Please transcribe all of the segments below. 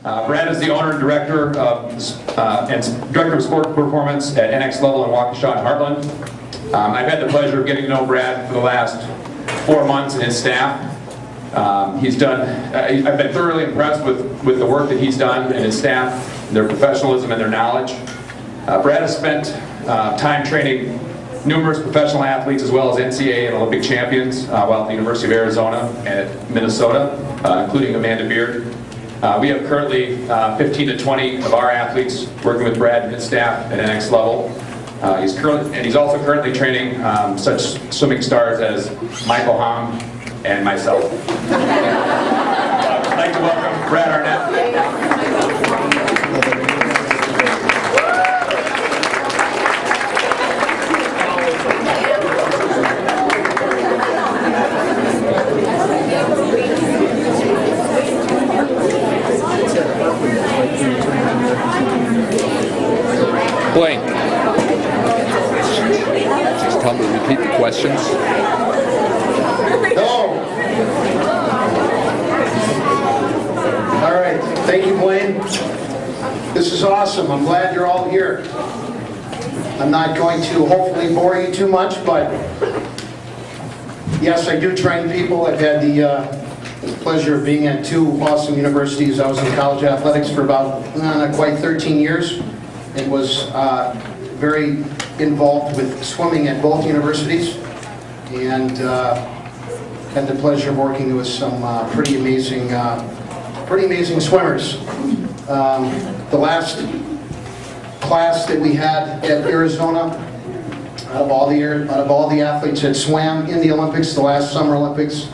Brad is the owner and director of sport performance at NX Level in Waukesha and Heartland. I've had the pleasure of getting to know Brad for the last 4 months and his staff. I've been thoroughly impressed with the work that he's done and his staff, their professionalism and their knowledge. Brad has spent time training numerous professional athletes as well as NCAA and Olympic champions while at the University of Arizona and at Minnesota, including Amanda Beard. We have currently 15 to 20 of our athletes working with Brad and his staff at NX Level. He's also currently training such swimming stars as Michael Hom and myself. I'd like to welcome Brad Arnett. Blaine, just tell me to repeat the questions. Hello. All right, thank you, Blaine. This is awesome. I'm glad you're all here. I'm not going to hopefully bore you too much, but yes, I do train people. I've had the pleasure of being at 2 awesome universities. I was in college athletics for about not quite 13 years. It was very involved with swimming at both universities, and had the pleasure of working with some pretty amazing swimmers. The last class that we had at Arizona, out of all the athletes that swam in the Olympics, the last Summer Olympics,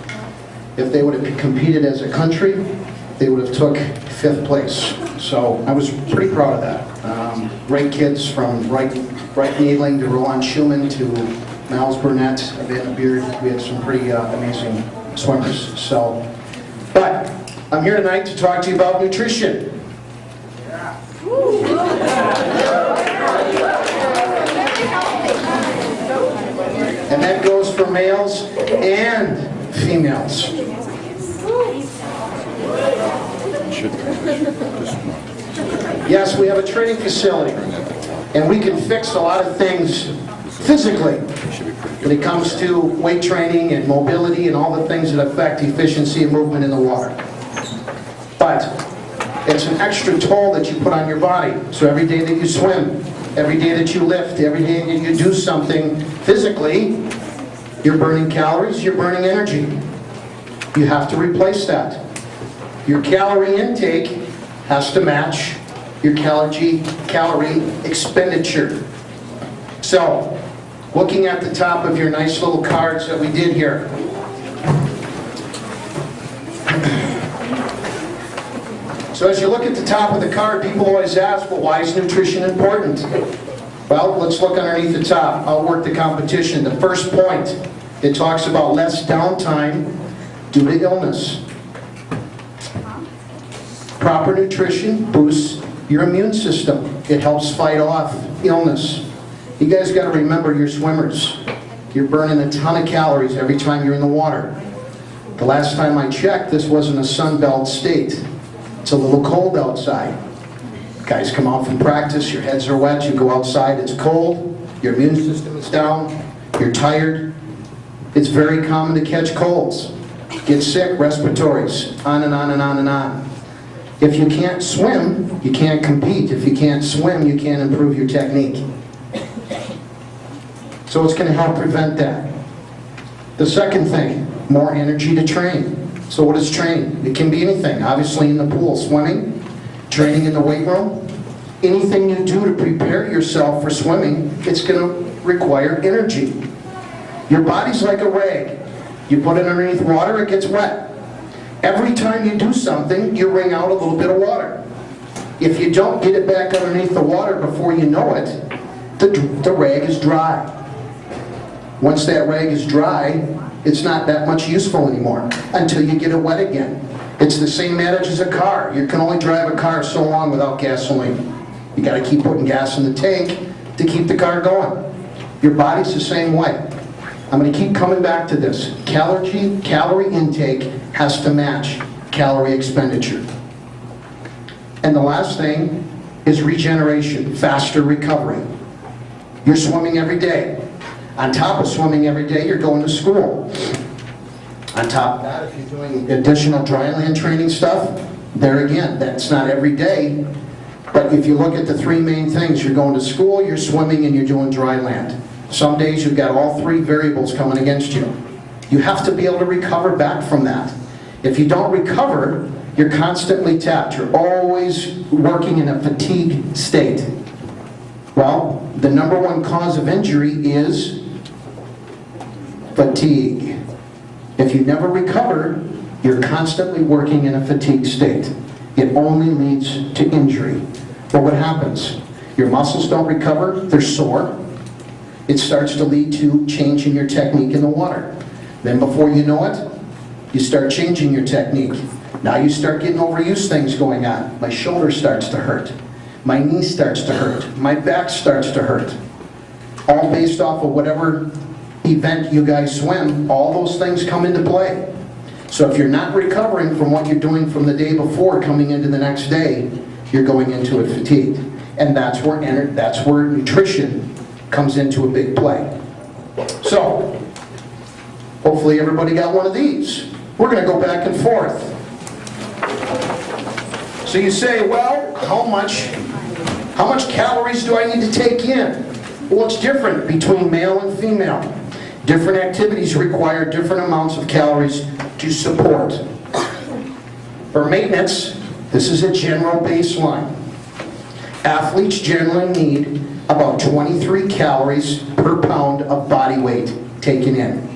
if they would have competed as a country, they would have took 5th place. So I was pretty proud of that. Great kids from Wright Needling to Roland Schumann to Miles Burnett, Amanda Beard. We had some pretty amazing swimmers. But I'm here tonight to talk to you about nutrition. And that goes for males and females. Yes, we have a training facility, and we can fix a lot of things physically when it comes to weight training and mobility and all the things that affect efficiency and movement in the water. But it's an extra toll that you put on your body. So every day that you swim, every day that you lift, every day that you do something physically, you're burning calories, you're burning energy. You have to replace that. Your calorie intake has to match your calorie expenditure. So, looking at the top of your nice little cards that we did here. So as you look at the top of the card, people always ask, well, why is nutrition important? Well, let's look underneath the top. Outwork the competition. The first point, it talks about less downtime due to illness. Proper nutrition boosts your immune system. It helps fight off illness. You guys got to remember, you're swimmers. You're burning a ton of calories every time you're in the water. The last time I checked, this wasn't a sunbelt state. It's a little cold outside. Guys come out from practice, your heads are wet, you go outside, it's cold, your immune system is down, you're tired. It's very common to catch colds, get sick, respiratories, on and on and on and on. If you can't swim, you can't compete. If you can't swim, you can't improve your technique. So it's going to help prevent that. The second thing, more energy to train. So what is training? It can be anything. Obviously in the pool, swimming, training in the weight room. Anything you do to prepare yourself for swimming, it's going to require energy. Your body's like a rag. You put it underneath water, it gets wet. Every time you do something, you wring out a little bit of water. If you don't get it back underneath the water before you know it, the rag is dry. Once that rag is dry, it's not that much useful anymore until you get it wet again. It's the same adage as a car. You can only drive a car so long without gasoline. You got to keep putting gas in the tank to keep the car going. Your body's the same way. I'm going to keep coming back to this. Calorie intake has to match calorie expenditure. And the last thing is regeneration, faster recovery. You're swimming every day. On top of swimming every day, you're going to school. On top of that, if you're doing additional dry land training stuff, there again, that's not every day. But if you look at the three main things, you're going to school, you're swimming, and you're doing dry land. Some days you've got all three variables coming against you. You have to be able to recover back from that. If you don't recover, you're constantly tapped. You're always working in a fatigue state. Well, the number one cause of injury is fatigue. If you never recover, you're constantly working in a fatigue state. It only leads to injury. But what happens? Your muscles don't recover, they're sore. It starts to lead to changing your technique in the water. Then before you know it, you start changing your technique. Now you start getting overuse things going on. My shoulder starts to hurt. My knee starts to hurt. My back starts to hurt. All based off of whatever event you guys swim, all those things come into play. So if you're not recovering from what you're doing from the day before coming into the next day, you're going into it fatigued. And that's where nutrition comes into a big play. So, hopefully everybody got one of these. We're going to go back and forth. So you say, well, how much calories do I need to take in? Well, it's different between male and female. Different activities require different amounts of calories to support. For maintenance, this is a general baseline. Athletes generally need about 23 calories per pound of body weight taken in.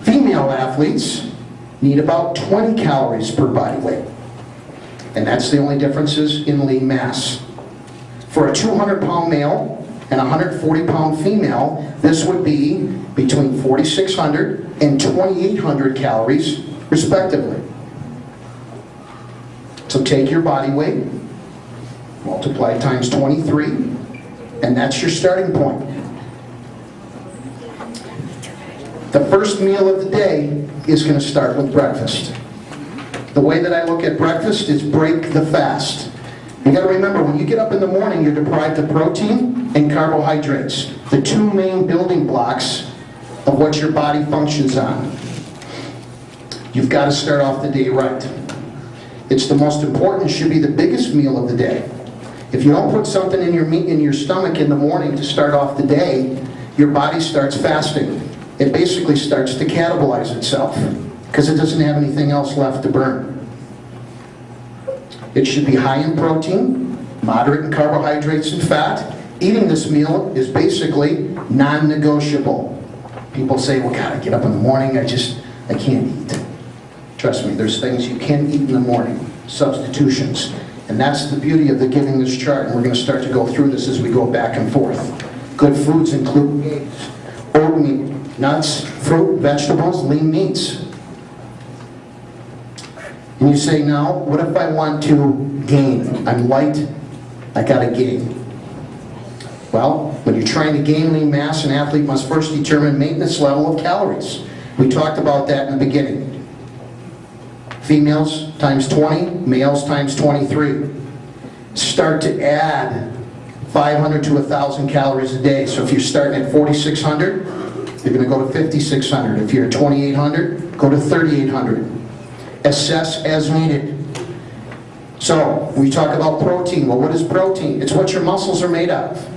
Female athletes need about 20 calories per body weight. And that's the only differences in lean mass. For a 200-pound male and a 140-pound female, this would be between 4,600 and 2,800 calories, respectively. So take your body weight, multiply times 23, and that's your starting point. The first meal of the day is going to start with breakfast. The way that I look at breakfast is break the fast. You got to remember, when you get up in the morning, you're deprived of protein and carbohydrates, the two main building blocks of what your body functions on. You've got to start off the day right. It's the most important, should be the biggest meal of the day. If you don't put something in your stomach in the morning to start off the day, your body starts fasting. It basically starts to catabolize itself because it doesn't have anything else left to burn. It should be high in protein, moderate in carbohydrates and fat. Eating this meal is basically non-negotiable. People say, well, God, I get up in the morning, I can't eat. Trust me, there's things you can eat in the morning, substitutions. And that's the beauty of giving this chart, and we're going to start to go through this as we go back and forth. Good foods include eggs, oatmeal, nuts, fruit, vegetables, lean meats. And you say, now, what if I want to gain? I'm light, I got to gain. Well, when you're trying to gain lean mass, an athlete must first determine maintenance level of calories. We talked about that in the beginning. Females times 20, males times 23. Start to add 500 to 1,000 calories a day. So if you're starting at 4,600, you're going to go to 5,600. If you're at 2,800, go to 3,800. Assess as needed. So we talk about protein. Well, what is protein? It's what your muscles are made of.